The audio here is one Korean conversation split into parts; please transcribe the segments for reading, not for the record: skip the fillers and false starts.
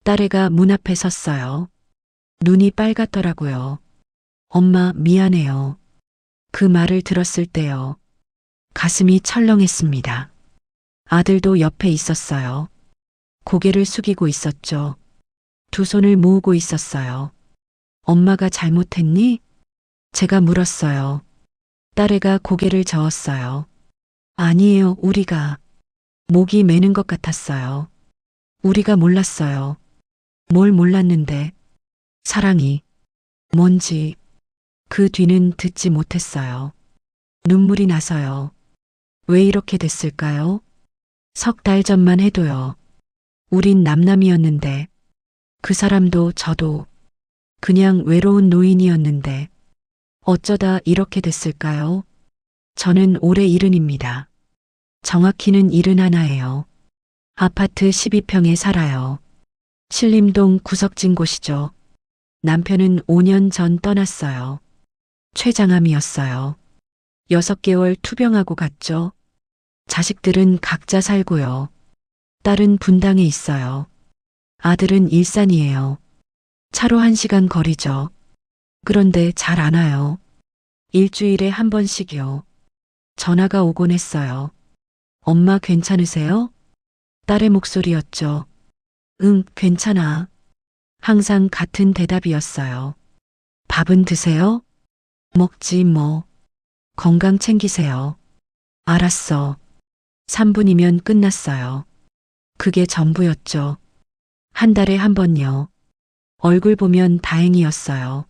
딸애가 문 앞에 섰어요. 눈이 빨갛더라고요. 엄마, 미안해요. 그 말을 들었을 때요. 가슴이 철렁했습니다. 아들도 옆에 있었어요. 고개를 숙이고 있었죠. 두 손을 모으고 있었어요. 엄마가 잘못했니? 제가 물었어요. 딸애가 고개를 저었어요. 아니에요, 우리가. 목이 메는 것 같았어요. 우리가 몰랐어요. 뭘 몰랐는데. 사랑이 뭔지 그 뒤는 듣지 못했어요. 눈물이 나서요. 왜 이렇게 됐을까요? 석 달 전만 해도요. 우린 남남이었는데 그 사람도 저도 그냥 외로운 노인이었는데 어쩌다 이렇게 됐을까요? 저는 올해 70입니다. 정확히는 71예요. 아파트 12평에 살아요. 신림동 구석진 곳이죠. 남편은 5년 전 떠났어요. 췌장암이었어요. 6개월 투병하고 갔죠. 자식들은 각자 살고요. 딸은 분당에 있어요. 아들은 일산이에요. 차로 1시간 거리죠. 그런데 잘 안 와요. 일주일에 한 번씩이요. 전화가 오곤 했어요. 엄마 괜찮으세요? 딸의 목소리였죠. 응, 괜찮아. 항상 같은 대답이었어요. 밥은 드세요? 먹지 뭐. 건강 챙기세요. 알았어. 3분이면 끝났어요. 그게 전부였죠. 한 달에 한 번요. 얼굴 보면 다행이었어요.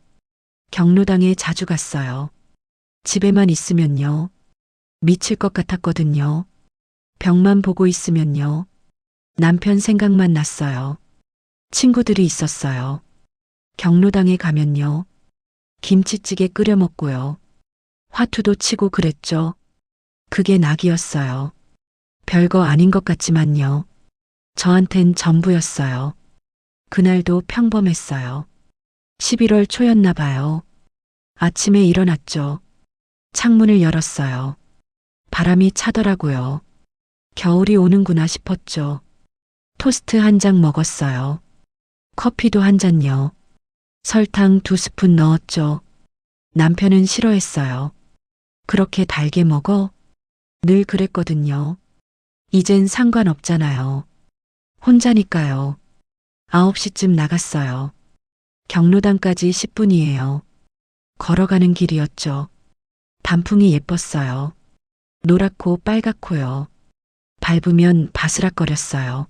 경로당에 자주 갔어요. 집에만 있으면요. 미칠 것 같았거든요. 벽만 보고 있으면요. 남편 생각만 났어요. 친구들이 있었어요. 경로당에 가면요. 김치찌개 끓여 먹고요. 화투도 치고 그랬죠. 그게 낙이었어요. 별거 아닌 것 같지만요. 저한텐 전부였어요. 그날도 평범했어요. 11월 초였나 봐요. 아침에 일어났죠. 창문을 열었어요. 바람이 차더라고요. 겨울이 오는구나 싶었죠. 토스트 한 장 먹었어요. 커피도 한 잔요. 설탕 2스푼 넣었죠. 남편은 싫어했어요. 그렇게 달게 먹어? 늘 그랬거든요. 이젠 상관없잖아요. 혼자니까요. 9시쯤 나갔어요. 경로당까지 10분이에요. 걸어가는 길이었죠. 단풍이 예뻤어요. 노랗고 빨갛고요. 밟으면 바스락거렸어요.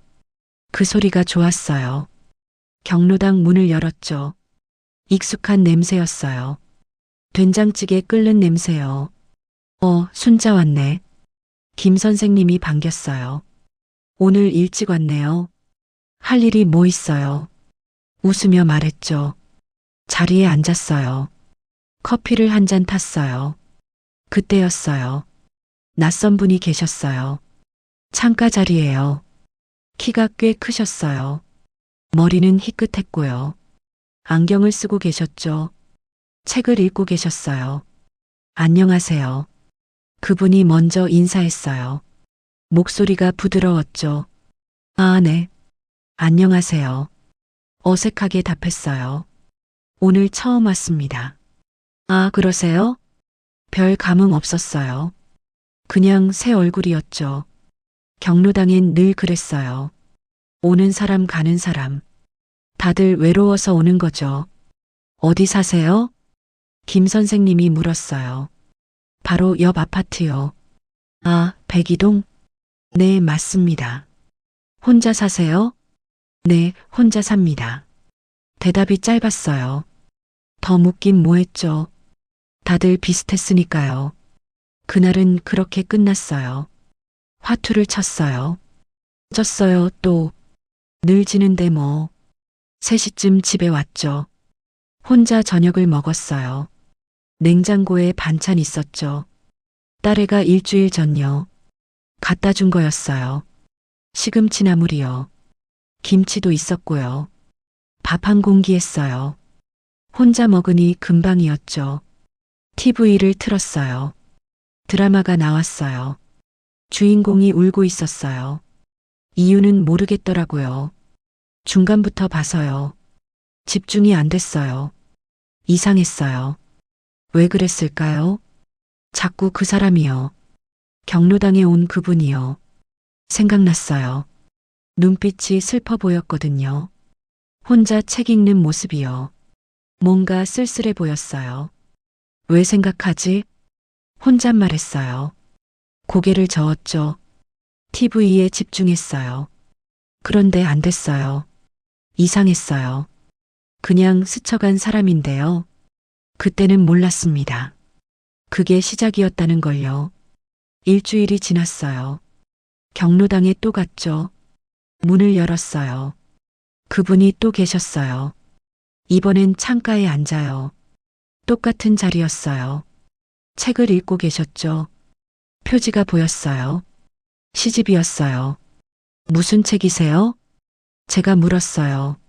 그 소리가 좋았어요. 경로당 문을 열었죠. 익숙한 냄새였어요. 된장찌개 끓는 냄새요. 순자 왔네. 김 선생님이 반겼어요. 오늘 일찍 왔네요. 할 일이 뭐 있어요? 웃으며 말했죠. 자리에 앉았어요. 커피를 한 잔 탔어요. 그때였어요. 낯선 분이 계셨어요. 창가 자리에요. 키가 꽤 크셨어요. 머리는 희끗했고요. 안경을 쓰고 계셨죠. 책을 읽고 계셨어요. 안녕하세요. 그분이 먼저 인사했어요. 목소리가 부드러웠죠. 아, 네. 안녕하세요. 어색하게 답했어요. 오늘 처음 왔습니다. 아, 그러세요? 별 감흥 없었어요. 그냥 새 얼굴이었죠. 경로당엔 늘 그랬어요. 오는 사람 가는 사람. 다들 외로워서 오는 거죠. 어디 사세요? 김 선생님이 물었어요. 바로 옆 아파트요. 아, 백이동? 네, 맞습니다. 혼자 사세요? 네, 혼자 삽니다. 대답이 짧았어요. 더 묻긴 뭐했죠. 다들 비슷했으니까요. 그날은 그렇게 끝났어요. 화투를 쳤어요. 졌어요, 또. 늘 지는데 뭐. 3시쯤 집에 왔죠. 혼자 저녁을 먹었어요. 냉장고에 반찬 있었죠. 딸애가 일주일 전요. 갖다 준 거였어요. 시금치 나물이요. 김치도 있었고요. 밥 한 공기 했어요. 혼자 먹으니 금방이었죠. TV를 틀었어요. 드라마가 나왔어요. 주인공이 울고 있었어요. 이유는 모르겠더라고요. 중간부터 봐서요. 집중이 안 됐어요. 이상했어요. 왜 그랬을까요? 자꾸 그 사람이요. 경로당에 온 그분이요. 생각났어요. 눈빛이 슬퍼 보였거든요. 혼자 책 읽는 모습이요. 뭔가 쓸쓸해 보였어요. 왜 생각하지? 혼잣말했어요. 고개를 저었죠. TV에 집중했어요. 그런데 안 됐어요. 이상했어요. 그냥 스쳐간 사람인데요. 그때는 몰랐습니다. 그게 시작이었다는 걸요. 일주일이 지났어요. 경로당에 또 갔죠. 문을 열었어요. 그분이 또 계셨어요. 이번엔 창가에 앉아요. 똑같은 자리였어요. 책을 읽고 계셨죠. 표지가 보였어요. 시집이었어요. 무슨 책이세요? 제가 물었어요.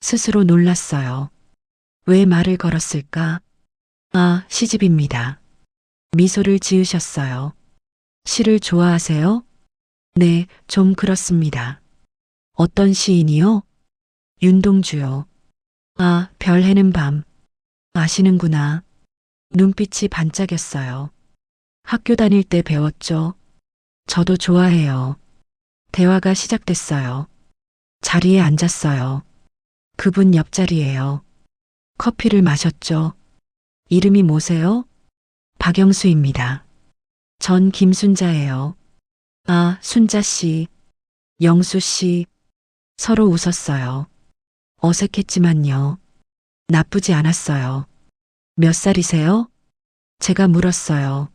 스스로 놀랐어요. 왜 말을 걸었을까? 아, 시집입니다. 미소를 지으셨어요. 시를 좋아하세요? 네, 좀 그렇습니다. 어떤 시인이요? 윤동주요. 아, 별 해는 밤. 아시는구나. 눈빛이 반짝였어요. 학교 다닐 때 배웠죠. 저도 좋아해요. 대화가 시작됐어요. 자리에 앉았어요. 그분 옆자리예요. 커피를 마셨죠. 이름이 뭐세요? 박영수입니다. 전 김순자예요. 아, 순자 씨, 영수 씨. 서로 웃었어요. 어색했지만요. 나쁘지 않았어요. 몇 살이세요? 제가 물었어요.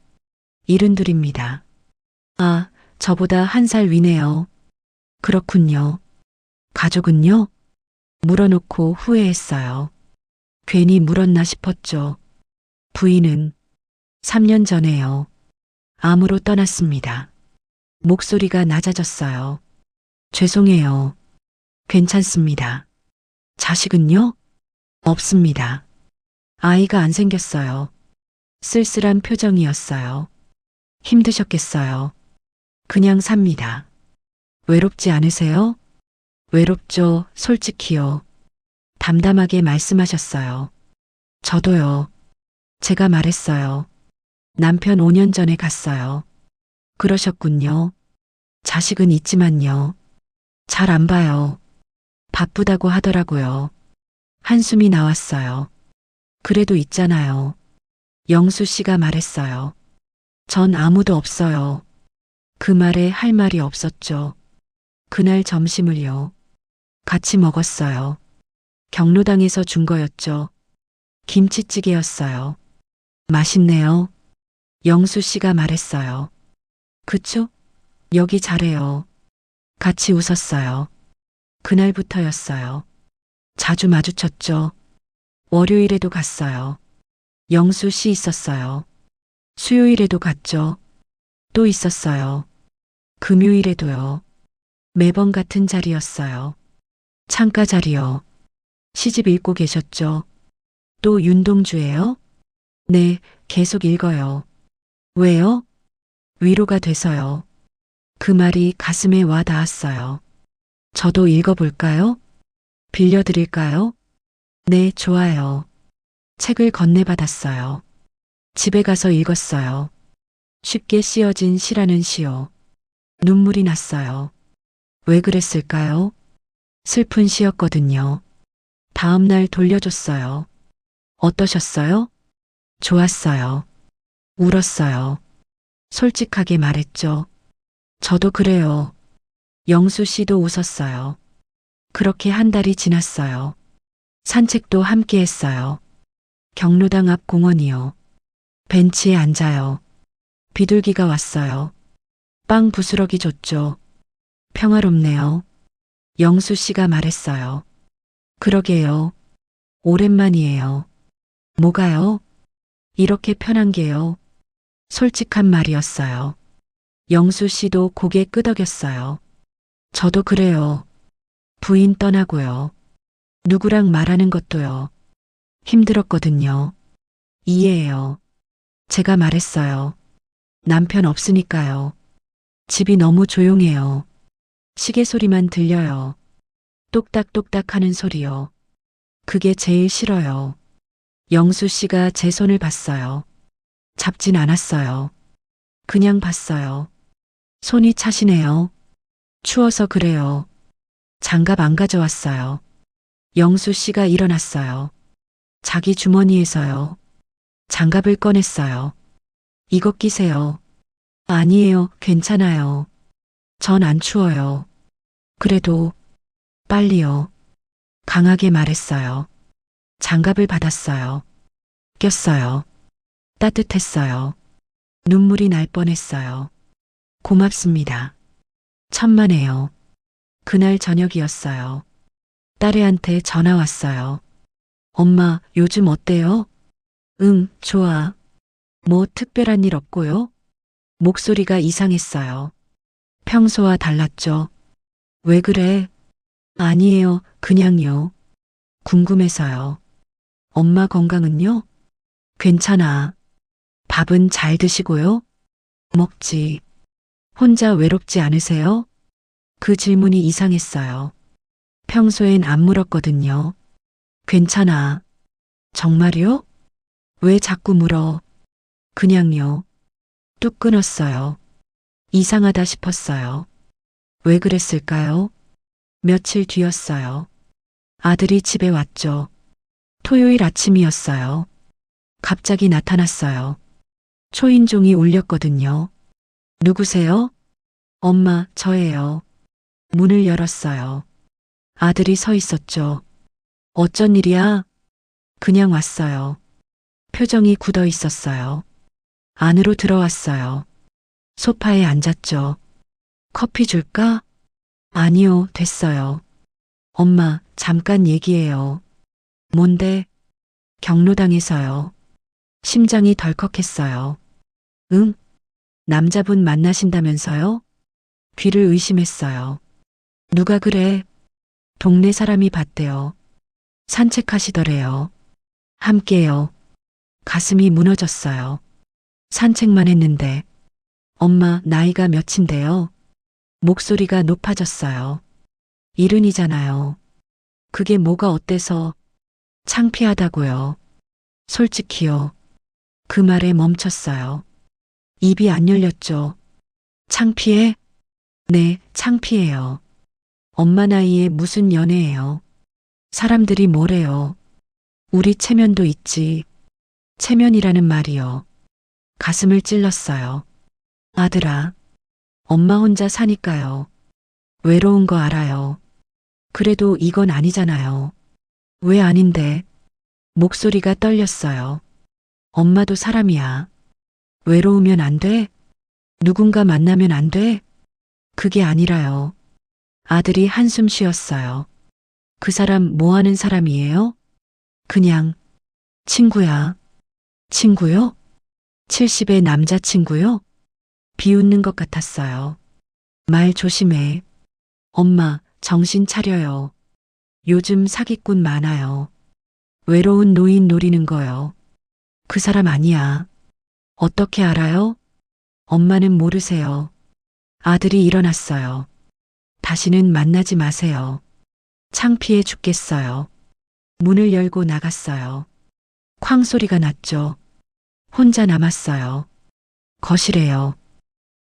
72입니다. 아, 저보다 1살 위네요. 그렇군요. 가족은요? 물어놓고 후회했어요. 괜히 물었나 싶었죠. 부인은 3년 전에요. 암으로 떠났습니다. 목소리가 낮아졌어요. 죄송해요. 괜찮습니다. 자식은요? 없습니다. 아이가 안 생겼어요. 쓸쓸한 표정이었어요. 힘드셨겠어요. 그냥 삽니다. 외롭지 않으세요? 외롭죠, 솔직히요. 담담하게 말씀하셨어요. 저도요. 제가 말했어요. 남편 5년 전에 갔어요. 그러셨군요. 자식은 있지만요. 잘 안 봐요. 바쁘다고 하더라고요. 한숨이 나왔어요. 그래도 있잖아요. 영수 씨가 말했어요. 전 아무도 없어요. 그 말에 할 말이 없었죠. 그날 점심을요. 같이 먹었어요. 경로당에서 준 거였죠. 김치찌개였어요. 맛있네요. 영수 씨가 말했어요. 그쵸? 여기 잘해요. 같이 웃었어요. 그날부터였어요. 자주 마주쳤죠. 월요일에도 갔어요. 영수 씨 있었어요. 수요일에도 갔죠. 또 있었어요. 금요일에도요. 매번 같은 자리였어요. 창가 자리요. 시집 읽고 계셨죠. 또 윤동주예요? 네, 계속 읽어요. 왜요? 위로가 돼서요. 그 말이 가슴에 와 닿았어요. 저도 읽어볼까요? 빌려드릴까요? 네, 좋아요. 책을 건네받았어요. 집에 가서 읽었어요. 쉽게 씌어진 시라는 시요. 눈물이 났어요. 왜 그랬을까요? 슬픈 시였거든요. 다음 날 돌려줬어요. 어떠셨어요? 좋았어요. 울었어요. 솔직하게 말했죠. 저도 그래요. 영수 씨도 웃었어요. 그렇게 한 달이 지났어요. 산책도 함께 했어요. 경로당 앞 공원이요. 벤치에 앉아요. 비둘기가 왔어요. 빵 부스러기 줬죠. 평화롭네요. 영수 씨가 말했어요. 그러게요. 오랜만이에요. 뭐가요? 이렇게 편한 게요. 솔직한 말이었어요. 영수 씨도 고개 끄덕였어요. 저도 그래요. 부인 떠나고요. 누구랑 말하는 것도요. 힘들었거든요. 이해해요. 제가 말했어요. 남편 없으니까요. 집이 너무 조용해요. 시계 소리만 들려요. 똑딱똑딱 하는 소리요. 그게 제일 싫어요. 영수 씨가 제 손을 봤어요. 잡진 않았어요. 그냥 봤어요. 손이 차시네요. 추워서 그래요. 장갑 안 가져왔어요. 영수 씨가 일어났어요. 자기 주머니에서요. 장갑을 꺼냈어요. 이거 끼세요. 아니에요. 괜찮아요. 전 안 추워요. 그래도 빨리요. 강하게 말했어요. 장갑을 받았어요. 꼈어요. 따뜻했어요. 눈물이 날 뻔했어요. 고맙습니다. 천만에요. 그날 저녁이었어요. 딸애한테 전화 왔어요. 엄마, 요즘 어때요? 응, 좋아. 뭐 특별한 일 없고요? 목소리가 이상했어요. 평소와 달랐죠. 왜 그래? 아니에요, 그냥요. 궁금해서요. 엄마 건강은요? 괜찮아. 밥은 잘 드시고요? 먹지. 혼자 외롭지 않으세요? 그 질문이 이상했어요. 평소엔 안 물었거든요. 괜찮아. 정말요? 왜 자꾸 물어? 그냥요. 뚝 끊었어요. 이상하다 싶었어요. 왜 그랬을까요? 며칠 뒤였어요. 아들이 집에 왔죠. 토요일 아침이었어요. 갑자기 나타났어요. 초인종이 울렸거든요. 누구세요? 엄마, 저예요. 문을 열었어요. 아들이 서 있었죠. 어쩐 일이야? 그냥 왔어요. 표정이 굳어 있었어요. 안으로 들어왔어요. 소파에 앉았죠. 커피 줄까? 아니요, 됐어요. 엄마, 잠깐 얘기해요. 뭔데? 경로당에서요. 심장이 덜컥했어요. 응? 남자분 만나신다면서요? 귀를 의심했어요. 누가 그래? 동네 사람이 봤대요. 산책하시더래요. 함께요. 가슴이 무너졌어요. 산책만 했는데. 엄마, 나이가 몇인데요? 목소리가 높아졌어요. 70이잖아요. 그게 뭐가 어때서? 창피하다고요. 솔직히요. 그 말에 멈췄어요. 입이 안 열렸죠. 창피해? 네, 창피해요. 엄마 나이에 무슨 연애예요. 사람들이 뭐래요. 우리 체면도 있지. 체면이라는 말이요. 가슴을 찔렀어요. 아들아, 엄마 혼자 사니까요. 외로운 거 알아요. 그래도 이건 아니잖아요. 왜 아닌데? 목소리가 떨렸어요. 엄마도 사람이야. 외로우면 안 돼? 누군가 만나면 안 돼? 그게 아니라요. 아들이 한숨 쉬었어요. 그 사람 뭐 하는 사람이에요? 그냥 친구야. 친구요? 70의 남자친구요? 비웃는 것 같았어요. 말 조심해. 엄마, 정신 차려요. 요즘 사기꾼 많아요. 외로운 노인 노리는 거요. 그 사람 아니야. 어떻게 알아요? 엄마는 모르세요. 아들이 일어났어요. 다시는 만나지 마세요. 창피해 죽겠어요. 문을 열고 나갔어요. 쾅 소리가 났죠. 혼자 남았어요. 거실에요.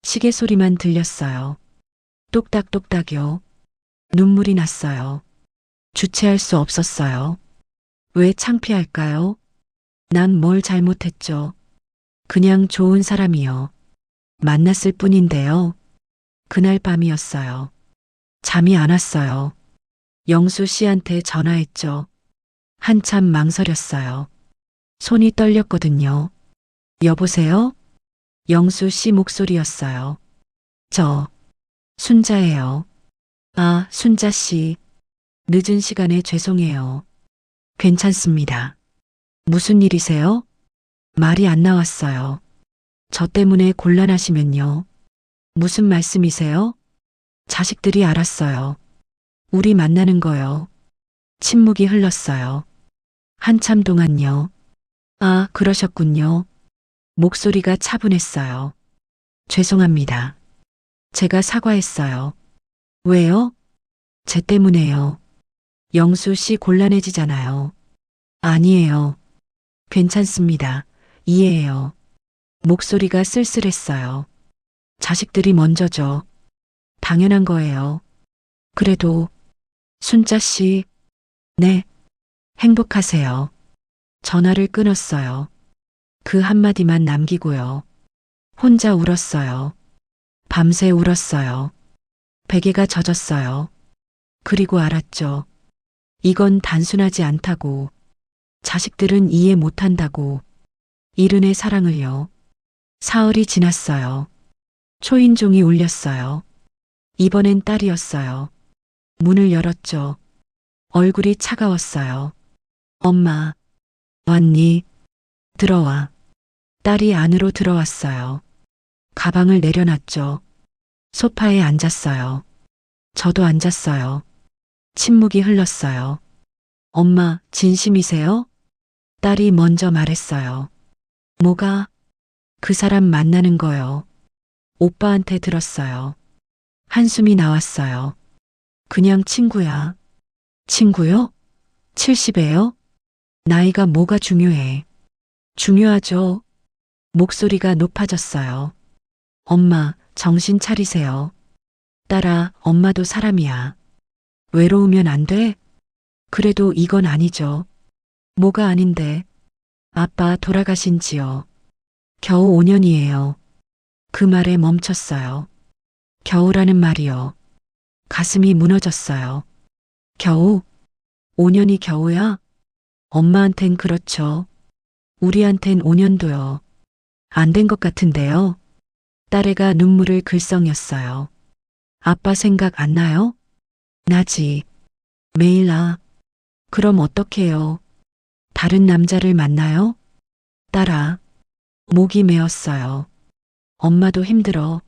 시계 소리만 들렸어요. 똑딱똑딱요. 눈물이 났어요. 주체할 수 없었어요. 왜 창피할까요? 난 뭘 잘못했죠. 그냥 좋은 사람이요. 만났을 뿐인데요. 그날 밤이었어요. 잠이 안 왔어요. 영수 씨한테 전화했죠. 한참 망설였어요. 손이 떨렸거든요. 여보세요? 영수 씨 목소리였어요. 저, 순자예요. 아, 순자 씨. 늦은 시간에 죄송해요. 괜찮습니다. 무슨 일이세요? 말이 안 나왔어요. 저 때문에 곤란하시면요. 무슨 말씀이세요? 자식들이 알았어요. 우리 만나는 거요. 침묵이 흘렀어요. 한참 동안요. 아, 그러셨군요. 목소리가 차분했어요. 죄송합니다. 제가 사과했어요. 왜요? 제 때문에요. 영수 씨 곤란해지잖아요. 아니에요. 괜찮습니다. 이해해요. 목소리가 쓸쓸했어요. 자식들이 먼저죠. 당연한 거예요. 그래도 순자 씨, 네, 행복하세요. 전화를 끊었어요. 그 한마디만 남기고요. 혼자 울었어요. 밤새 울었어요. 베개가 젖었어요. 그리고 알았죠. 이건 단순하지 않다고. 자식들은 이해 못한다고. 이른의 사랑을요. 사흘이 지났어요. 초인종이 울렸어요. 이번엔 딸이었어요. 문을 열었죠. 얼굴이 차가웠어요. 엄마, 왔니? 들어와. 딸이 안으로 들어왔어요. 가방을 내려놨죠. 소파에 앉았어요. 저도 앉았어요. 침묵이 흘렀어요. 엄마, 진심이세요? 딸이 먼저 말했어요. 뭐가? 그 사람 만나는 거요. 오빠한테 들었어요. 한숨이 나왔어요. 그냥 친구야. 친구요? 70에요? 나이가 뭐가 중요해? 중요하죠. 목소리가 높아졌어요. 엄마, 정신 차리세요. 딸아, 엄마도 사람이야. 외로우면 안 돼? 그래도 이건 아니죠. 뭐가 아닌데? 아빠 돌아가신 지요. 겨우 5년이에요. 그 말에 멈췄어요. 겨우라는 말이요. 가슴이 무너졌어요. 겨우? 5년이 겨우야? 엄마한텐 그렇죠. 우리한텐 5년도요. 안 된 것 같은데요. 딸애가 눈물을 글썽였어요. 아빠 생각 안 나요? 나지. 매일 나. 그럼 어떡해요? 다른 남자를 만나요? 딸아. 목이 메었어요. 엄마도 힘들어.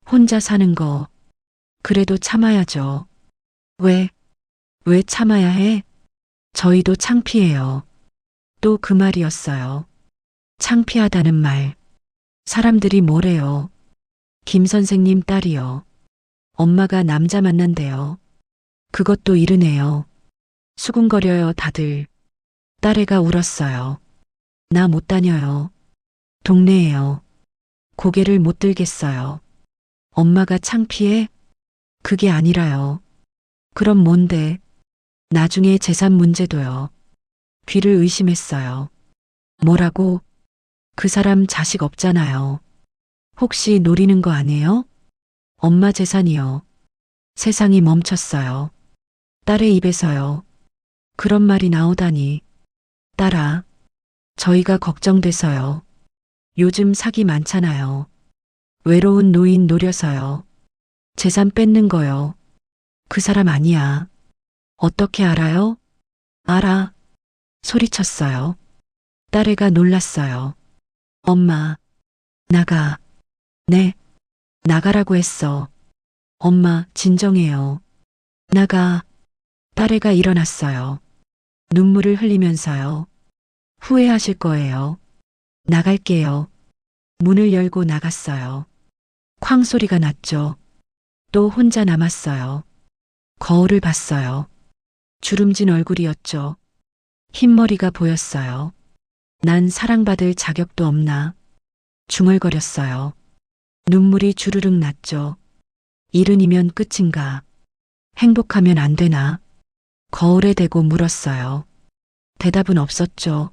혼자 사는 거. 그래도 참아야죠. 왜? 왜 참아야 해? 저희도 창피해요. 또 그 말이었어요. 창피하다는 말. 사람들이 뭐래요? 김 선생님 딸이요. 엄마가 남자 만난대요. 그것도 이르네요. 수군거려요, 다들. 딸애가 울었어요. 나 못 다녀요. 동네에요. 고개를 못 들겠어요. 엄마가 창피해? 그게 아니라요. 그럼 뭔데? 나중에 재산 문제도요. 귀를 의심했어요. 뭐라고? 그 사람 자식 없잖아요. 혹시 노리는 거 아니에요? 엄마 재산이요. 세상이 멈췄어요. 딸의 입에서요. 그런 말이 나오다니. 딸아, 저희가 걱정돼서요. 요즘 사기 많잖아요. 외로운 노인 노려서요. 재산 뺏는 거요. 그 사람 아니야. 어떻게 알아요? 알아. 소리쳤어요. 딸애가 놀랐어요. 엄마, 나가. 네, 나가라고 했어. 엄마, 진정해요. 나가. 딸애가 일어났어요. 눈물을 흘리면서요. 후회하실 거예요. 나갈게요. 문을 열고 나갔어요. 쾅 소리가 났죠. 또 혼자 남았어요. 거울을 봤어요. 주름진 얼굴이었죠. 흰머리가 보였어요. 난 사랑받을 자격도 없나. 중얼거렸어요. 눈물이 주르륵 났죠. 이른이면 끝인가. 행복하면 안 되나. 거울에 대고 물었어요. 대답은 없었죠.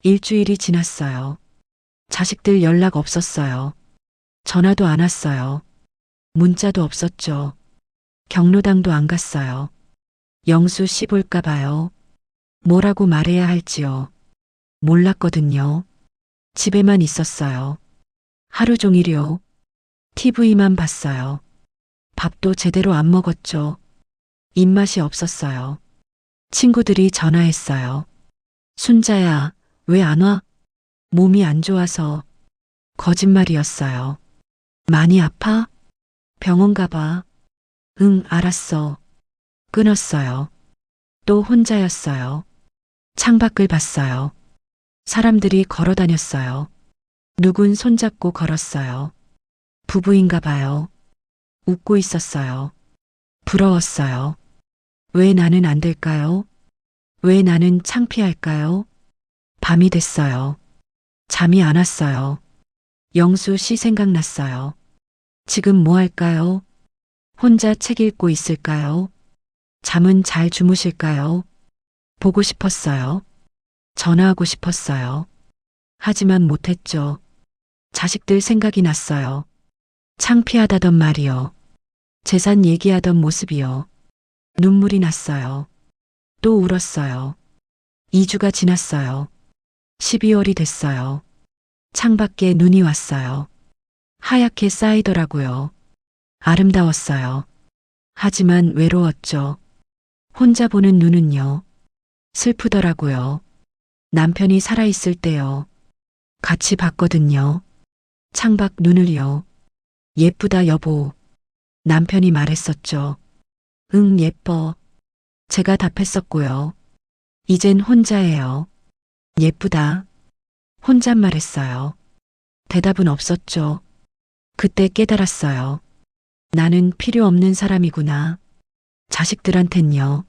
일주일이 지났어요. 자식들 연락 없었어요. 전화도 안 왔어요. 문자도 없었죠. 경로당도 안 갔어요. 영수 씨 볼까 봐요. 뭐라고 말해야 할지요. 몰랐거든요. 집에만 있었어요. 하루 종일요. TV만 봤어요. 밥도 제대로 안 먹었죠. 입맛이 없었어요. 친구들이 전화했어요. 순자야, 왜 안 와? 몸이 안 좋아서. 거짓말이었어요. 많이 아파? 병원 가봐. 응, 알았어. 끊었어요. 또 혼자였어요. 창밖을 봤어요. 사람들이 걸어 다녔어요. 누군 손잡고 걸었어요. 부부인가 봐요. 웃고 있었어요. 부러웠어요. 왜 나는 안 될까요? 왜 나는 창피할까요? 밤이 됐어요. 잠이 안 왔어요. 영수 씨 생각났어요. 지금 뭐 할까요? 혼자 책 읽고 있을까요? 잠은 잘 주무실까요? 보고 싶었어요. 전화하고 싶었어요. 하지만 못했죠. 자식들 생각이 났어요. 창피하다던 말이요. 재산 얘기하던 모습이요. 눈물이 났어요. 또 울었어요. 2주가 지났어요. 12월이 됐어요. 창밖에 눈이 왔어요. 하얗게 쌓이더라고요. 아름다웠어요. 하지만 외로웠죠. 혼자 보는 눈은요. 슬프더라고요. 남편이 살아있을 때요. 같이 봤거든요. 창밖 눈을요. 예쁘다 여보. 남편이 말했었죠. 응 예뻐. 제가 답했었고요. 이젠 혼자예요. 예쁘다. 혼잣말했어요. 대답은 없었죠. 그때 깨달았어요. 나는 필요 없는 사람이구나. 자식들한텐요.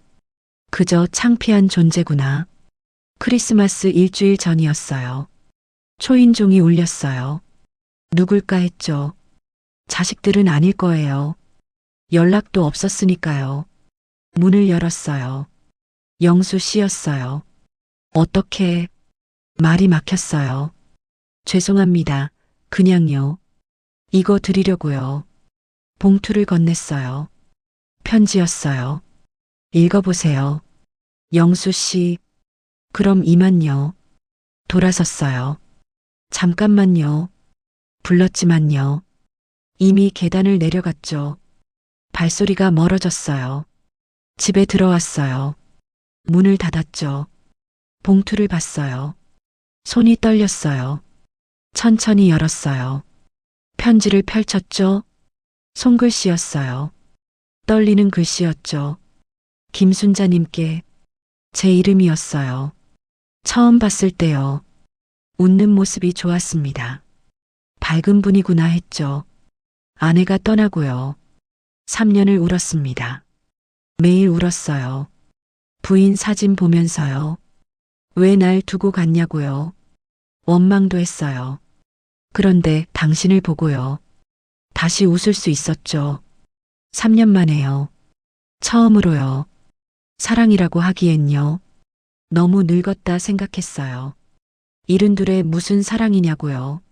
그저 창피한 존재구나. 크리스마스 일주일 전이었어요. 초인종이 울렸어요. 누굴까 했죠. 자식들은 아닐 거예요. 연락도 없었으니까요. 문을 열었어요. 영수 씨였어요. 어떻게? 말이 막혔어요. 죄송합니다. 그냥요. 이거 드리려고요. 봉투를 건넸어요. 편지였어요. 읽어보세요. 영수 씨. 그럼 이만요. 돌아섰어요. 잠깐만요. 불렀지만요. 이미 계단을 내려갔죠. 발소리가 멀어졌어요. 집에 들어왔어요. 문을 닫았죠. 봉투를 봤어요. 손이 떨렸어요. 천천히 열었어요. 편지를 펼쳤죠. 손글씨였어요. 떨리는 글씨였죠. 김순자님께 제 이름이었어요. 처음 봤을 때요. 웃는 모습이 좋았습니다. 밝은 분이구나 했죠. 아내가 떠나고요. 3년을 울었습니다. 매일 울었어요. 부인 사진 보면서요. 왜 날 두고 갔냐고요. 원망도 했어요. 그런데 당신을 보고요. 다시 웃을 수 있었죠. 3년 만에요. 처음으로요. 사랑이라고 하기엔요. 너무 늙었다 생각했어요. 72에 무슨 사랑이냐고요.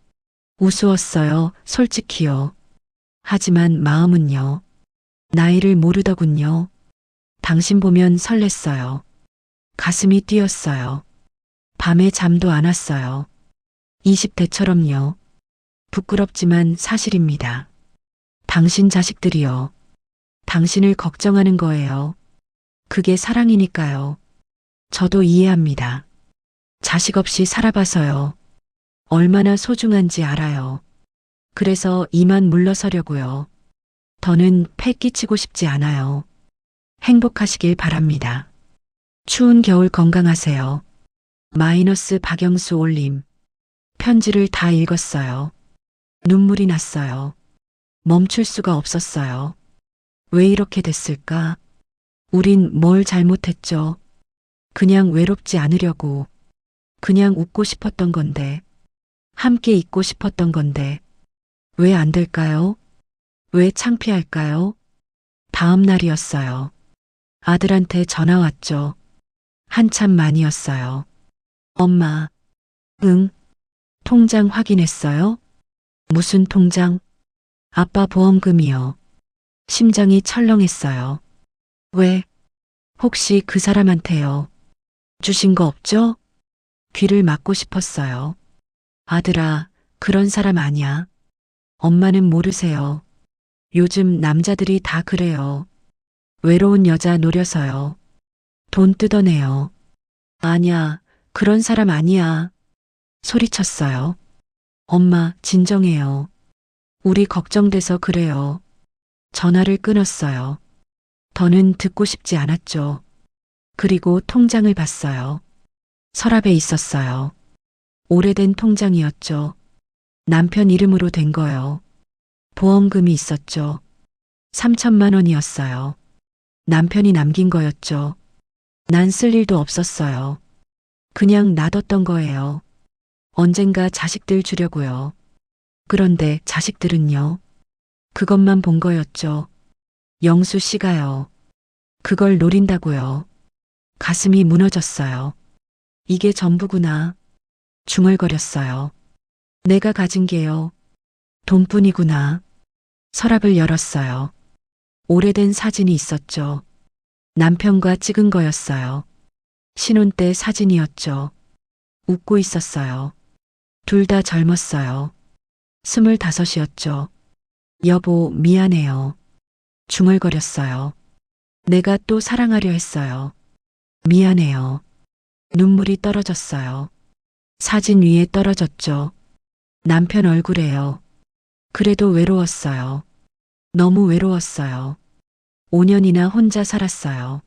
우스웠어요. 솔직히요. 하지만 마음은요. 나이를 모르더군요. 당신 보면 설렜어요. 가슴이 뛰었어요. 밤에 잠도 안 왔어요. 20대처럼요. 부끄럽지만 사실입니다. 당신 자식들이요. 당신을 걱정하는 거예요. 그게 사랑이니까요. 저도 이해합니다. 자식 없이 살아봐서요. 얼마나 소중한지 알아요. 그래서 이만 물러서려고요. 더는 패 끼치고 싶지 않아요. 행복하시길 바랍니다. 추운 겨울 건강하세요. 마이너스 박영수 올림. 편지를 다 읽었어요. 눈물이 났어요. 멈출 수가 없었어요. 왜 이렇게 됐을까? 우린 뭘 잘못했죠? 그냥 외롭지 않으려고. 그냥 웃고 싶었던 건데. 함께 있고 싶었던 건데. 왜 안 될까요? 왜 창피할까요? 다음 날이었어요. 아들한테 전화 왔죠. 한참 만이었어요. 엄마. 응. 통장 확인했어요? 무슨 통장? 아빠 보험금이요. 심장이 철렁했어요. 왜? 혹시 그 사람한테요. 주신 거 없죠? 귀를 막고 싶었어요. 아들아, 그런 사람 아니야. 엄마는 모르세요. 요즘 남자들이 다 그래요. 외로운 여자 노려서요. 돈 뜯어내요. 아냐, 그런 사람 아니야. 소리쳤어요. 엄마, 진정해요. 우리 걱정돼서 그래요. 전화를 끊었어요. 더는 듣고 싶지 않았죠. 그리고 통장을 봤어요. 서랍에 있었어요. 오래된 통장이었죠. 남편 이름으로 된 거요. 보험금이 있었죠. 3천만 원이었어요. 남편이 남긴 거였죠. 난 쓸 일도 없었어요. 그냥 놔뒀던 거예요. 언젠가 자식들 주려고요. 그런데 자식들은요. 그것만 본 거였죠. 영수 씨가요. 그걸 노린다고요. 가슴이 무너졌어요. 이게 전부구나. 중얼거렸어요. 내가 가진 게요. 돈뿐이구나. 서랍을 열었어요. 오래된 사진이 있었죠. 남편과 찍은 거였어요. 신혼 때 사진이었죠. 웃고 있었어요. 둘 다 젊었어요. 25이었죠. 여보, 미안해요. 중얼거렸어요. 내가 또 사랑하려 했어요. 미안해요. 눈물이 떨어졌어요. 사진 위에 떨어졌죠. 남편 얼굴에요. 그래도 외로웠어요. 너무 외로웠어요. 5년이나 혼자 살았어요.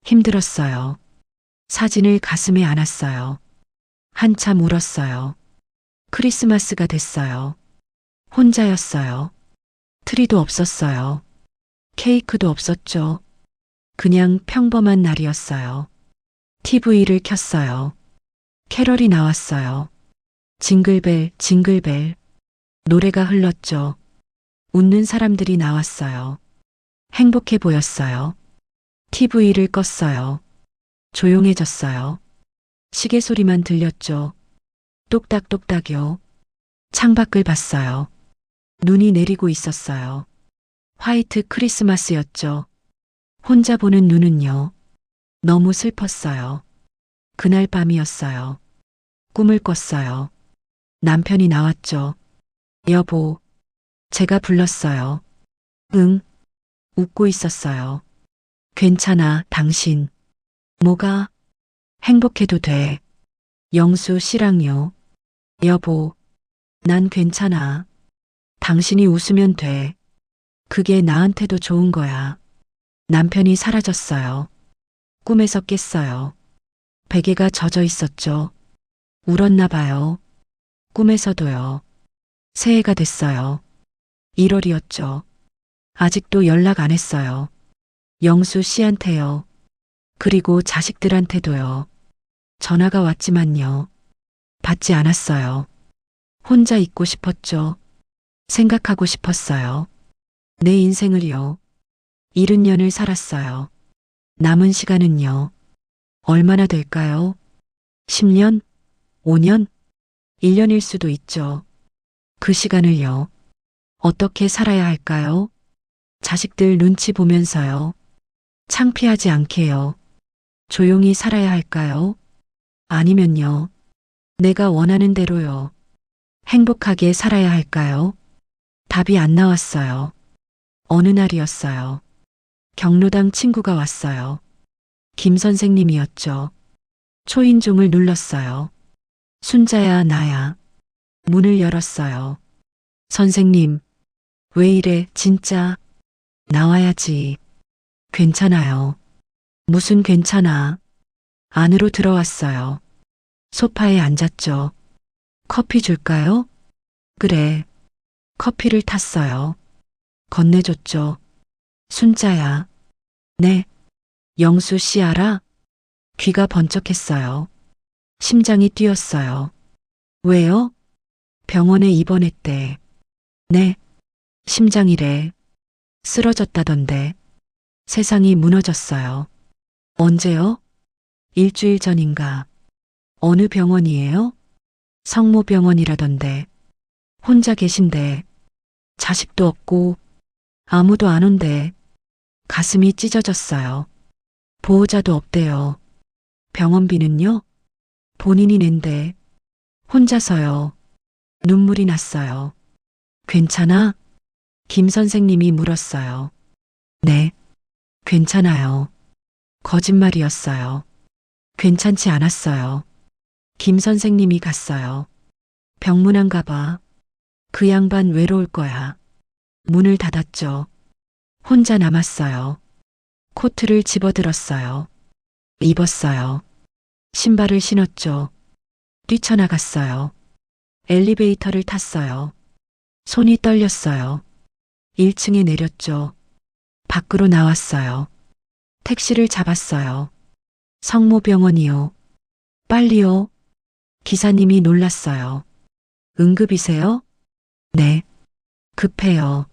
힘들었어요. 사진을 가슴에 안았어요. 한참 울었어요. 크리스마스가 됐어요. 혼자였어요. 트리도 없었어요. 케이크도 없었죠. 그냥 평범한 날이었어요. TV를 켰어요. 캐럴이 나왔어요. 징글벨, 징글벨. 노래가 흘렀죠. 웃는 사람들이 나왔어요. 행복해 보였어요. TV를 껐어요. 조용해졌어요. 시계 소리만 들렸죠. 똑딱똑딱요. 창밖을 봤어요. 눈이 내리고 있었어요. 화이트 크리스마스였죠. 혼자 보는 눈은요. 너무 슬펐어요. 그날 밤이었어요. 꿈을 꿨어요. 남편이 나왔죠. 여보, 제가 불렀어요. 응, 웃고 있었어요. 괜찮아, 당신. 뭐가? 행복해도 돼. 영수 씨랑요. 여보, 난 괜찮아. 당신이 웃으면 돼. 그게 나한테도 좋은 거야. 남편이 사라졌어요. 꿈에서 깼어요. 베개가 젖어 있었죠. 울었나 봐요. 꿈에서도요. 새해가 됐어요. 1월이었죠. 아직도 연락 안 했어요. 영수 씨한테요. 그리고 자식들한테도요. 전화가 왔지만요. 받지 않았어요. 혼자 있고 싶었죠. 생각하고 싶었어요. 내 인생을요. 70년을 살았어요. 남은 시간은요. 얼마나 될까요? 10년? 5년? 1년일 수도 있죠. 그 시간을요. 어떻게 살아야 할까요? 자식들 눈치 보면서요. 창피하지 않게요. 조용히 살아야 할까요? 아니면요. 내가 원하는 대로요. 행복하게 살아야 할까요? 답이 안 나왔어요. 어느 날이었어요. 경로당 친구가 왔어요. 김 선생님이었죠. 초인종을 눌렀어요. 순자야, 나야. 문을 열었어요. 선생님, 왜 이래, 진짜. 나와야지. 괜찮아요. 무슨 괜찮아. 안으로 들어왔어요. 소파에 앉았죠. 커피 줄까요? 그래. 커피를 탔어요. 건네줬죠. 순자야. 네. 영수 씨 알아? 귀가 번쩍했어요. 심장이 뛰었어요. 왜요? 병원에 입원했대. 네. 심장이래. 쓰러졌다던데. 세상이 무너졌어요. 언제요? 일주일 전인가. 어느 병원이에요? 성모병원이라던데. 혼자 계신데. 자식도 없고 아무도 안 온대. 가슴이 찢어졌어요. 보호자도 없대요. 병원비는요? 본인이 낸대. 혼자서요. 눈물이 났어요. 괜찮아? 김 선생님이 물었어요. 네. 괜찮아요. 거짓말이었어요. 괜찮지 않았어요. 김 선생님이 갔어요. 병문안 가봐. 그 양반 외로울 거야. 문을 닫았죠. 혼자 남았어요. 코트를 집어들었어요. 입었어요. 신발을 신었죠. 뛰쳐나갔어요. 엘리베이터를 탔어요. 손이 떨렸어요. 1층에 내렸죠. 밖으로 나왔어요. 택시를 잡았어요. 성모병원이요. 빨리요. 기사님이 놀랐어요. 응급이세요? 네. 급해요.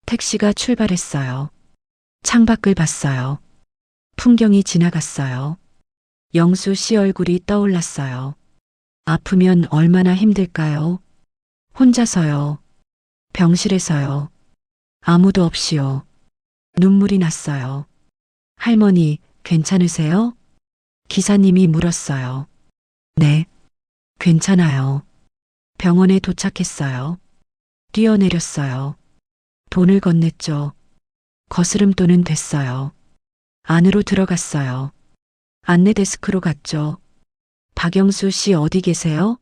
택시가 출발했어요. 창밖을 봤어요. 풍경이 지나갔어요. 영수 씨 얼굴이 떠올랐어요. 아프면 얼마나 힘들까요? 혼자서요. 병실에서요. 아무도 없이요. 눈물이 났어요. 할머니, 괜찮으세요? 기사님이 물었어요. 네, 괜찮아요. 병원에 도착했어요. 뛰어내렸어요. 돈을 건넸죠. 거스름돈은 됐어요. 안으로 들어갔어요. 안내 데스크로 갔죠. 박영수 씨 어디 계세요?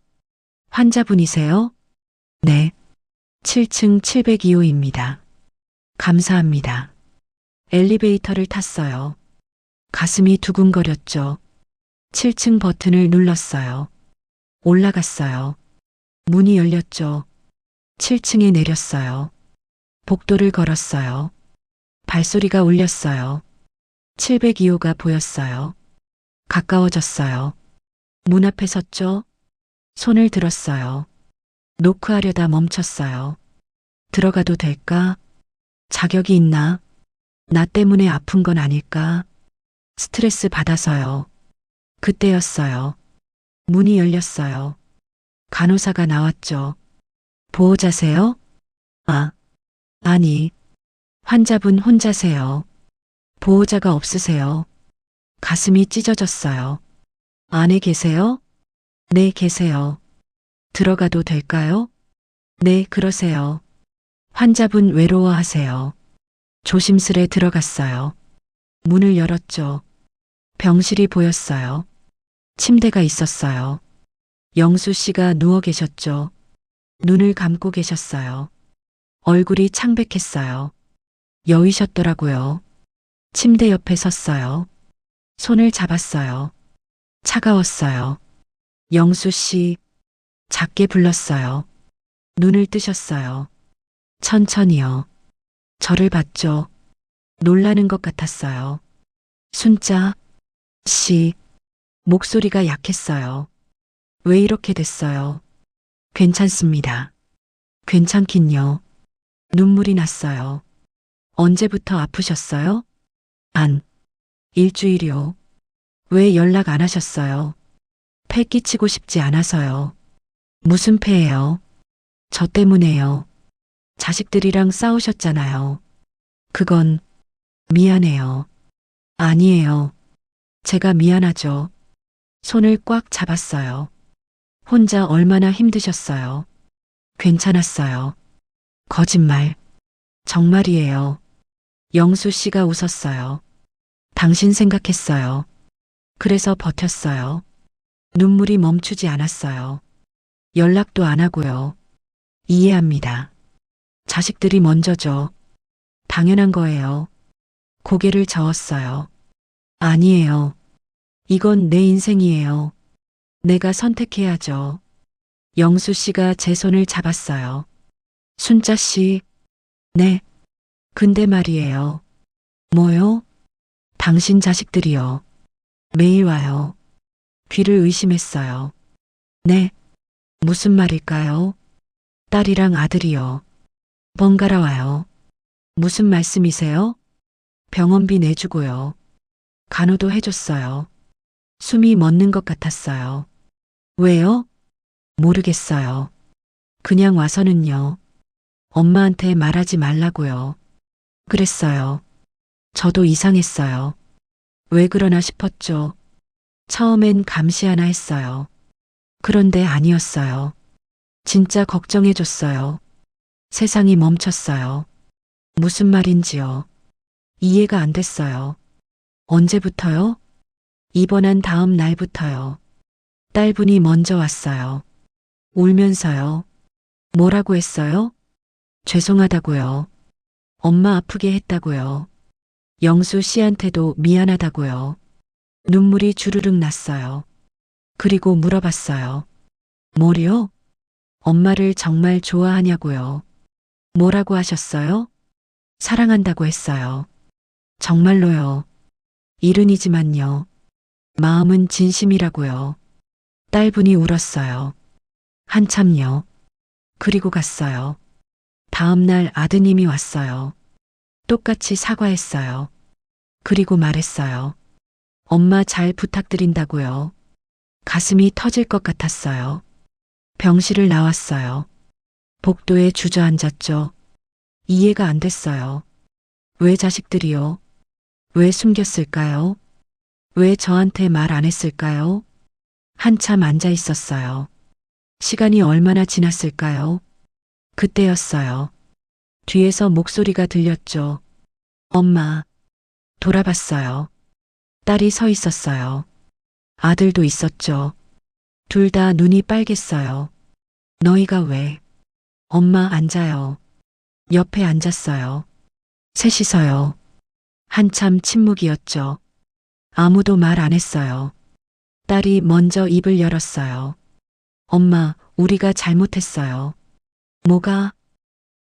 환자분이세요? 네. 7층 702호입니다. 감사합니다. 엘리베이터를 탔어요. 가슴이 두근거렸죠. 7층 버튼을 눌렀어요. 올라갔어요. 문이 열렸죠. 7층에 내렸어요. 복도를 걸었어요. 발소리가 울렸어요. 702호가 보였어요. 가까워졌어요. 문 앞에 섰죠. 손을 들었어요. 노크하려다 멈췄어요. 들어가도 될까? 자격이 있나? 나 때문에 아픈 건 아닐까? 스트레스 받아서요. 그때였어요. 문이 열렸어요. 간호사가 나왔죠. 보호자세요? 아, 아니. 환자분 혼자세요. 보호자가 없으세요. 가슴이 찢어졌어요. 안에 계세요? 네, 계세요. 들어가도 될까요? 네, 그러세요. 환자분 외로워하세요. 조심스레 들어갔어요. 문을 열었죠. 병실이 보였어요. 침대가 있었어요. 영수 씨가 누워 계셨죠. 눈을 감고 계셨어요. 얼굴이 창백했어요. 여위셨더라고요. 침대 옆에 섰어요. 손을 잡았어요. 차가웠어요. 영수 씨, 작게 불렀어요. 눈을 뜨셨어요. 천천히요. 저를 봤죠. 놀라는 것 같았어요. 순자, 씨, 목소리가 약했어요. 왜 이렇게 됐어요? 괜찮습니다. 괜찮긴요. 눈물이 났어요. 언제부터 아프셨어요? 일주일이요. 왜 연락 안 하셨어요? 패 끼치고 싶지 않아서요. 무슨 패예요? 저 때문에요. 자식들이랑 싸우셨잖아요. 그건 미안해요. 아니에요. 제가 미안하죠. 손을 꽉 잡았어요. 혼자 얼마나 힘드셨어요. 괜찮았어요. 거짓말. 정말이에요. 영수 씨가 웃었어요. 당신 생각했어요. 그래서 버텼어요. 눈물이 멈추지 않았어요. 연락도 안 하고요. 이해합니다. 자식들이 먼저죠. 당연한 거예요. 고개를 저었어요. 아니에요. 이건 내 인생이에요. 내가 선택해야죠. 영수 씨가 제 손을 잡았어요. 순자 씨, 네. 근데 말이에요. 뭐요? 당신 자식들이요. 매일 와요. 귀를 의심했어요. 네. 무슨 말일까요? 딸이랑 아들이요. 번갈아 와요. 무슨 말씀이세요? 병원비 내주고요. 간호도 해줬어요. 숨이 멎는 것 같았어요. 왜요? 모르겠어요. 그냥 와서는요. 엄마한테 말하지 말라고요. 그랬어요. 저도 이상했어요. 왜 그러나 싶었죠. 처음엔 감시 하나 했어요. 그런데 아니었어요. 진짜 걱정해줬어요. 세상이 멈췄어요. 무슨 말인지요. 이해가 안 됐어요. 언제부터요? 입원한 다음 날부터요. 딸분이 먼저 왔어요. 울면서요. 뭐라고 했어요? 죄송하다고요. 엄마 아프게 했다고요. 영수 씨한테도 미안하다고요. 눈물이 주르륵 났어요. 그리고 물어봤어요. 뭐요? 엄마를 정말 좋아하냐고요. 뭐라고 하셨어요? 사랑한다고 했어요. 정말로요. 일은이지만요. 마음은 진심이라고요. 딸분이 울었어요. 한참요. 그리고 갔어요. 다음 날 아드님이 왔어요. 똑같이 사과했어요. 그리고 말했어요. 엄마 잘 부탁드린다고요. 가슴이 터질 것 같았어요. 병실을 나왔어요. 복도에 주저앉았죠. 이해가 안 됐어요. 왜 자식들이요? 왜 숨겼을까요? 왜 저한테 말 안 했을까요? 한참 앉아 있었어요. 시간이 얼마나 지났을까요? 그때였어요. 뒤에서 목소리가 들렸죠. 엄마. 돌아봤어요. 딸이 서 있었어요. 아들도 있었죠. 둘 다 눈이 빨갰어요. 너희가 왜? 엄마 앉아요. 옆에 앉았어요. 셋이서요. 한참 침묵이었죠. 아무도 말 안 했어요. 딸이 먼저 입을 열었어요. 엄마, 우리가 잘못했어요. 뭐가?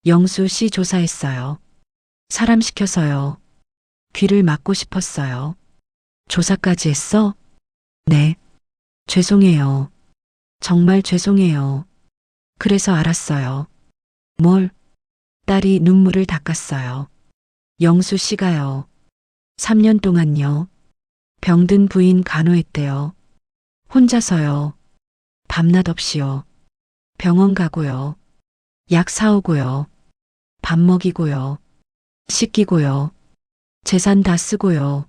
영수 씨 조사했어요. 사람 시켜서요. 귀를 막고 싶었어요. 조사까지 했어? 네. 죄송해요. 정말 죄송해요. 그래서 알았어요. 뭘? 딸이 눈물을 닦았어요. 영수 씨가요. 3년 동안요. 병든 부인 간호했대요. 혼자서요. 밤낮 없이요. 병원 가고요. 약 사오고요. 밥 먹이고요. 씻기고요. 재산 다 쓰고요.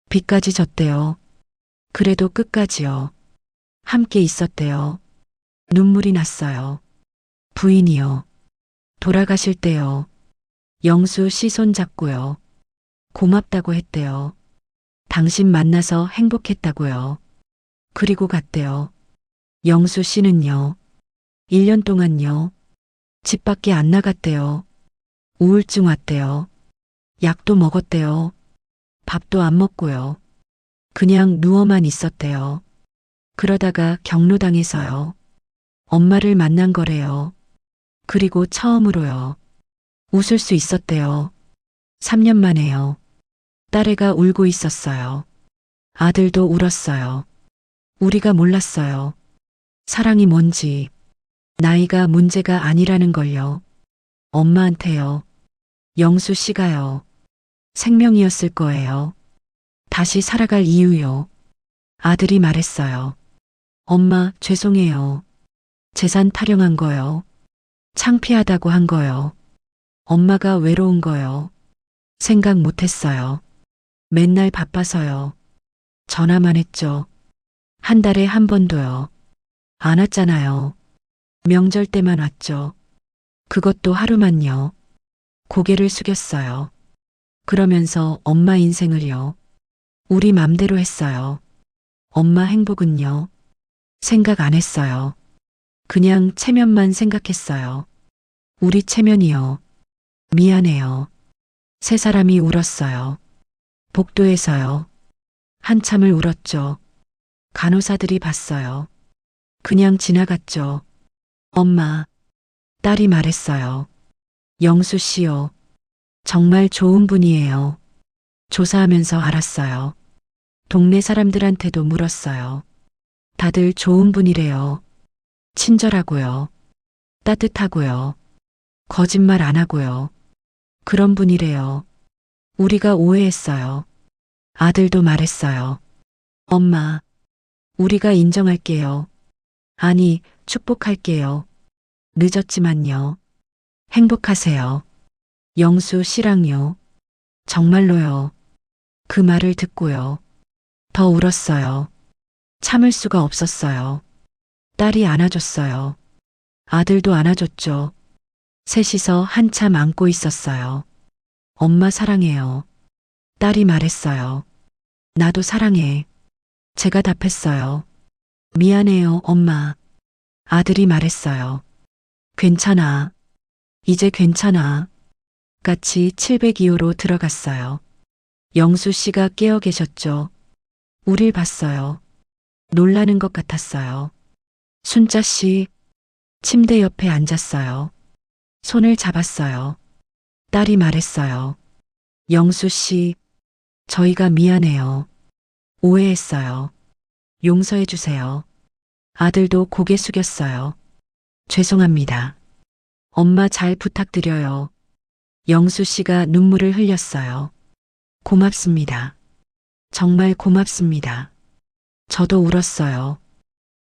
빚까지 졌대요. 그래도 끝까지요. 함께 있었대요. 눈물이 났어요. 부인이요. 돌아가실 때요. 영수 씨 손 잡고요. 고맙다고 했대요. 당신 만나서 행복했다고요. 그리고 갔대요. 영수 씨는요. 1년 동안요. 집 밖에 안 나갔대요. 우울증 왔대요. 약도 먹었대요. 밥도 안 먹고요. 그냥 누워만 있었대요. 그러다가 경로당에서요. 엄마를 만난 거래요. 그리고 처음으로요. 웃을 수 있었대요. 3년 만에요. 딸애가 울고 있었어요. 아들도 울었어요. 우리가 몰랐어요. 사랑이 뭔지, 나이가 문제가 아니라는 걸요. 엄마한테요. 영수 씨가요. 생명이었을 거예요. 다시 살아갈 이유요. 아들이 말했어요. 엄마, 죄송해요. 재산 타령한 거요. 창피하다고 한 거요. 엄마가 외로운 거요. 생각 못했어요. 맨날 바빠서요. 전화만 했죠. 한 달에 한 번도요. 안 왔잖아요. 명절 때만 왔죠. 그것도 하루만요. 고개를 숙였어요. 그러면서 엄마 인생을요. 우리 맘대로 했어요. 엄마 행복은요. 생각 안 했어요. 그냥 체면만 생각했어요. 우리 체면이요. 미안해요. 세 사람이 울었어요. 복도에서요. 한참을 울었죠. 간호사들이 봤어요. 그냥 지나갔죠. 엄마, 딸이 말했어요. 영수 씨요. 정말 좋은 분이에요. 조사하면서 알았어요. 동네 사람들한테도 물었어요. 다들 좋은 분이래요. 친절하고요. 따뜻하고요. 거짓말 안 하고요. 그런 분이래요. 우리가 오해했어요. 아들도 말했어요. 엄마, 우리가 인정할게요. 아니, 축복할게요. 늦었지만요. 행복하세요. 영수 씨랑요. 정말로요. 그 말을 듣고요. 더 울었어요. 참을 수가 없었어요. 딸이 안아줬어요. 아들도 안아줬죠. 셋이서 한참 안고 있었어요. 엄마 사랑해요. 딸이 말했어요. 나도 사랑해. 제가 답했어요. 미안해요, 엄마. 아들이 말했어요. 괜찮아. 이제 괜찮아. 같이 702호로 들어갔어요. 영수 씨가 깨어 계셨죠. 우릴 봤어요. 놀라는 것 같았어요. 순자 씨, 침대 옆에 앉았어요. 손을 잡았어요. 딸이 말했어요. 영수 씨, 저희가 미안해요. 오해했어요. 용서해 주세요. 아들도 고개 숙였어요. 죄송합니다. 엄마 잘 부탁드려요. 영수 씨가 눈물을 흘렸어요. 고맙습니다. 정말 고맙습니다. 저도 울었어요.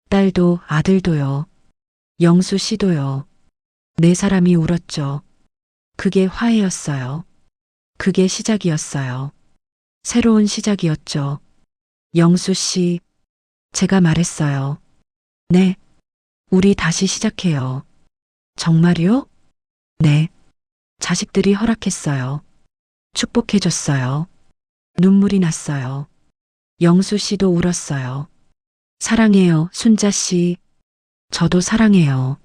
딸도 아들도요. 영수 씨도요. 네 사람이 울었죠. 그게 화해였어요. 그게 시작이었어요. 새로운 시작이었죠. 영수 씨, 제가 말했어요. 네, 우리 다시 시작해요. 정말요? 네. 자식들이 허락했어요. 축복해줬어요. 눈물이 났어요. 영수 씨도 울었어요. 사랑해요, 순자 씨. 저도 사랑해요.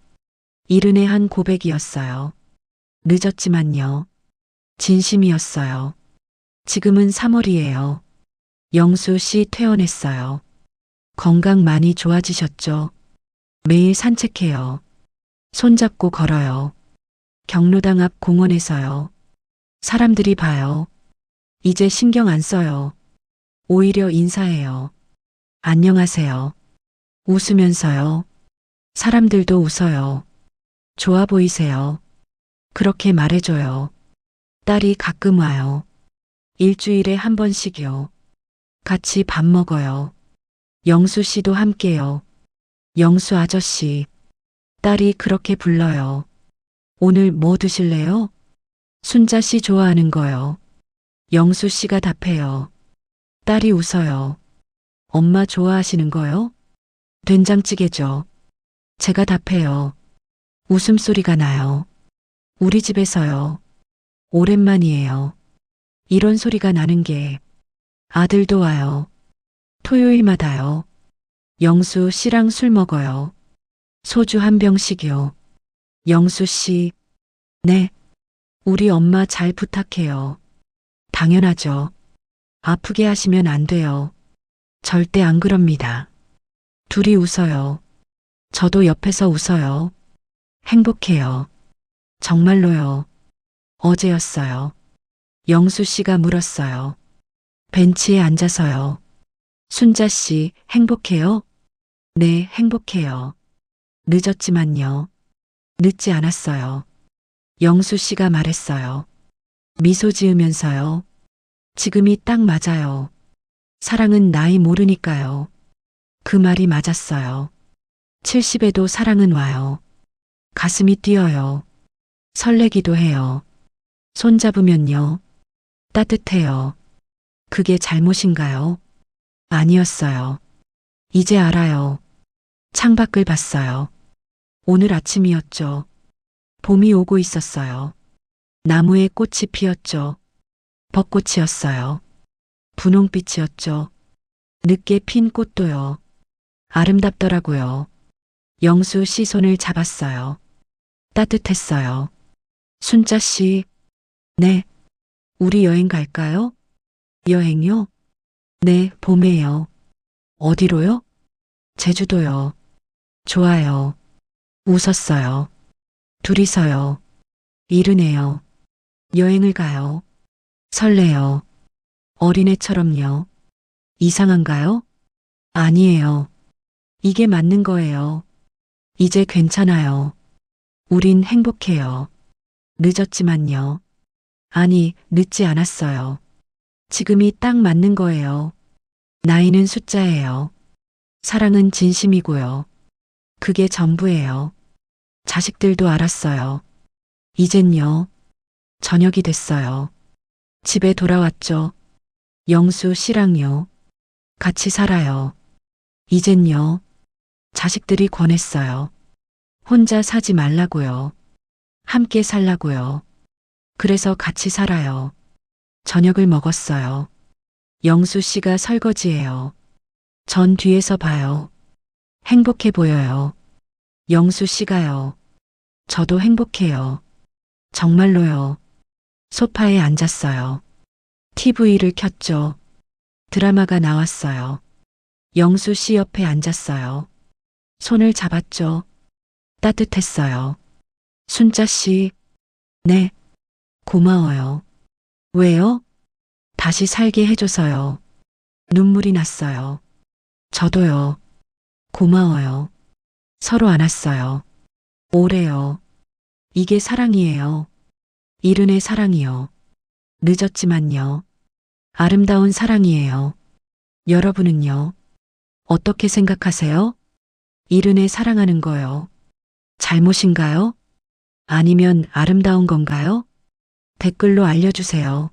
이른의 한 고백이었어요. 늦었지만요. 진심이었어요. 지금은 3월이에요. 영수 씨 퇴원했어요. 건강 많이 좋아지셨죠? 매일 산책해요. 손잡고 걸어요. 경로당 앞 공원에서요. 사람들이 봐요. 이제 신경 안 써요. 오히려 인사해요. 안녕하세요. 웃으면서요. 사람들도 웃어요. 좋아 보이세요. 그렇게 말해줘요. 딸이 가끔 와요. 일주일에 한 번씩요. 같이 밥 먹어요. 영수 씨도 함께요. 영수 아저씨. 딸이 그렇게 불러요. 오늘 뭐 드실래요? 순자 씨 좋아하는 거요. 영수 씨가 답해요. 딸이 웃어요. 엄마 좋아하시는 거요? 된장찌개죠. 제가 답해요. 웃음소리가 나요. 우리 집에서요. 오랜만이에요. 이런 소리가 나는 게 아들도 와요. 토요일마다요. 영수 씨랑 술 먹어요. 소주 한 병씩요. 영수 씨, 네. 우리 엄마 잘 부탁해요. 당연하죠. 아프게 하시면 안 돼요. 절대 안 그럽니다. 둘이 웃어요. 저도 옆에서 웃어요. 행복해요. 정말로요. 어제였어요. 영수 씨가 물었어요. 벤치에 앉아서요. 순자 씨, 행복해요? 네, 행복해요. 늦었지만요. 늦지 않았어요. 영수 씨가 말했어요. 미소 지으면서요. 지금이 딱 맞아요. 사랑은 나이 모르니까요. 그 말이 맞았어요. 70에도 사랑은 와요. 가슴이 뛰어요. 설레기도 해요. 손잡으면요. 따뜻해요. 그게 잘못인가요? 아니었어요. 이제 알아요. 창밖을 봤어요. 오늘 아침이었죠. 봄이 오고 있었어요. 나무에 꽃이 피었죠. 벚꽃이었어요. 분홍빛이었죠. 늦게 핀 꽃도요. 아름답더라고요. 영수 씨 손을 잡았어요. 따뜻했어요. 순자 씨, 네. 우리 여행 갈까요? 여행요? 네, 봄에요. 어디로요? 제주도요. 좋아요. 웃었어요. 둘이서요. 이르네요. 여행을 가요. 설레요. 어린애처럼요. 이상한가요? 아니에요. 이게 맞는 거예요. 이제 괜찮아요. 우린 행복해요. 늦었지만요. 아니, 늦지 않았어요. 지금이 딱 맞는 거예요. 나이는 숫자예요. 사랑은 진심이고요. 그게 전부예요. 자식들도 알았어요. 이젠요. 저녁이 됐어요. 집에 돌아왔죠. 영수 씨랑요. 같이 살아요. 이젠요. 자식들이 권했어요. 혼자 사지 말라고요. 함께 살라고요. 그래서 같이 살아요. 저녁을 먹었어요. 영수 씨가 설거지해요. 전 뒤에서 봐요. 행복해 보여요. 영수 씨가요. 저도 행복해요. 정말로요. 소파에 앉았어요. TV를 켰죠. 드라마가 나왔어요. 영수 씨 옆에 앉았어요. 손을 잡았죠. 따뜻했어요. 순자 씨, 네, 고마워요. 왜요? 다시 살게 해줘서요. 눈물이 났어요. 저도요. 고마워요. 서로 안았어요. 오래요. 이게 사랑이에요. 이른의 사랑이요. 늦었지만요. 아름다운 사랑이에요. 여러분은요? 어떻게 생각하세요? 이른의 사랑하는 거요. 잘못인가요? 아니면 아름다운 건가요? 댓글로 알려주세요.